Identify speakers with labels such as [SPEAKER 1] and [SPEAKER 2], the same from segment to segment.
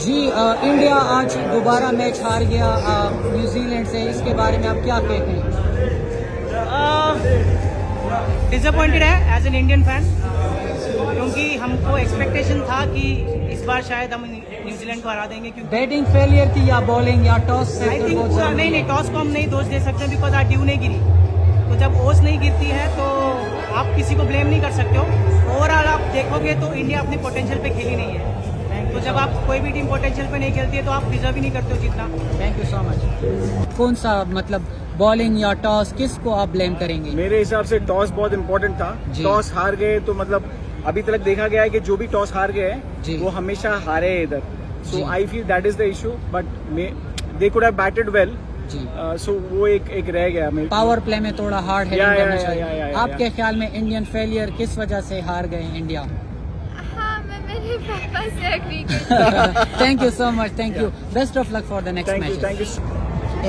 [SPEAKER 1] जी India आज दोबारा match हार गया न्यूजीलैंड से, इसके बारे में आप क्या कहते हैं?
[SPEAKER 2] डिसअपॉइंटेड है एज एन इंडियन फैन, क्योंकि हमको एक्सपेक्टेशन था कि इस बार शायद हम न्यूजीलैंड को हरा देंगे। क्योंकि
[SPEAKER 1] बैटिंग फेलियर थी या बॉलिंग या टॉस से?
[SPEAKER 2] आई थिंक नहीं, टॉस को हम नहीं दोष दे सकते बिकॉज आज ड्यू नहीं गिरी। तो जब ओस नहीं गिरती है तो आप किसी को ब्लेम नहीं कर सकते हो। ओवरऑल आप देखोगे तो इंडिया अपने पोटेंशियल पे खेली नहीं है। तो जब आप कोई भी टीम पोटेंशियल पे नहीं खेलती है तो आप डिजर्व ही नहीं करते हो जीतना।
[SPEAKER 1] Thank you so much. कौन सा मतलब बॉलिंग या टॉस, किसको आप ब्लेम करेंगे?
[SPEAKER 3] मेरे हिसाब से टॉस बहुत इम्पोर्टेंट था। टॉस हार गए तो मतलब अभी तक देखा गया है कि जो भी टॉस हार गए हैं वो हमेशा हारे इधर। So I feel that is the issue, but they could have batted well. So वो एक रह गया।
[SPEAKER 1] पावर प्ले में थोड़ा हार्ड है। आपके ख्याल में इंडियन फेलियर किस वजह से हार गए इंडिया?
[SPEAKER 4] हाँ, मैं मेरे पापा से एग्री करती हूँ।
[SPEAKER 1] Thank you so much, thank you. Best of luck for the next match.
[SPEAKER 3] Thank you.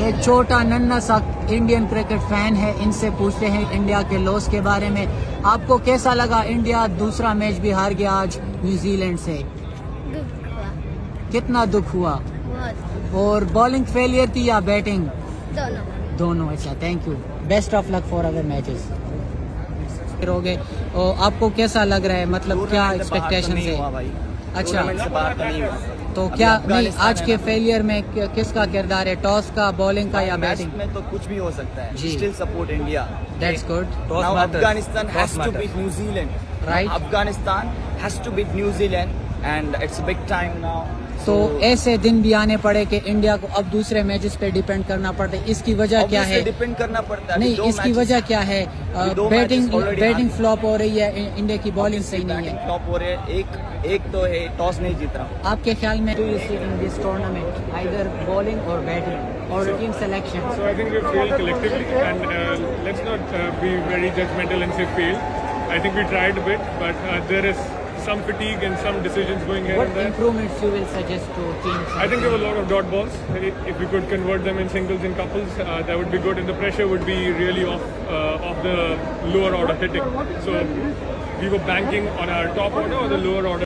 [SPEAKER 1] एक छोटा नन्हा सा इंडियन क्रिकेट फैन है, इनसे पूछते हैं इंडिया के लॉस के बारे में। आपको कैसा लगा? इंडिया दूसरा मैच भी हार गया आज न्यूजीलैंड से।
[SPEAKER 4] दुख हुआ,
[SPEAKER 1] कितना दुख हुआ?
[SPEAKER 4] बहुत।
[SPEAKER 1] और बॉलिंग फेलियर थी या बैटिंग?
[SPEAKER 4] दोनों।
[SPEAKER 1] अच्छा, thank you. Best of luck for other matches. रहोगे और आपको कैसा लग रहा है, मतलब क्या एक्सपेक्टेशन है? अच्छा, तो क्या नहीं आज के फेलियर में किसका किरदार है? टॉस का, बॉलिंग का या बैटिंग
[SPEAKER 5] में? तो कुछ भी हो सकता है।
[SPEAKER 1] जी,
[SPEAKER 5] still support India.
[SPEAKER 1] That's good.
[SPEAKER 5] Now Afghanistan has to beat New Zealand.
[SPEAKER 1] Right,
[SPEAKER 5] Afghanistan has to beat New Zealand and it's big time now.
[SPEAKER 1] तो ऐसे दिन भी आने पड़े कि इंडिया को अब दूसरे मैचेस पे डिपेंड करना पड़ता है। इसकी वजह क्या है?
[SPEAKER 5] डिपेंड करना पड़ता है।
[SPEAKER 1] नहीं, इसकी वजह क्या है? बैटिंग फ्लॉप हो रही है, इंडिया की बॉलिंग सही नहीं है।
[SPEAKER 5] फ्लॉप हो रही है। एक तो है टॉस नहीं जीत रहा।
[SPEAKER 1] आपके ख्याल में do you see in this tournament either bowling और बैटिंग और team selection?
[SPEAKER 6] So I think we failed collectively, and let's not be very judgmental and say failed. I think we tried a bit, but there is some fatigue and some decisions going here
[SPEAKER 1] What
[SPEAKER 6] and there.
[SPEAKER 1] improvements you will suggest to teams?
[SPEAKER 6] I think there were a lot of dot balls. If we could convert them in singles and couples, that would be good, and the pressure would be really off the lower order hitting. So we were banking on our top order or the lower order.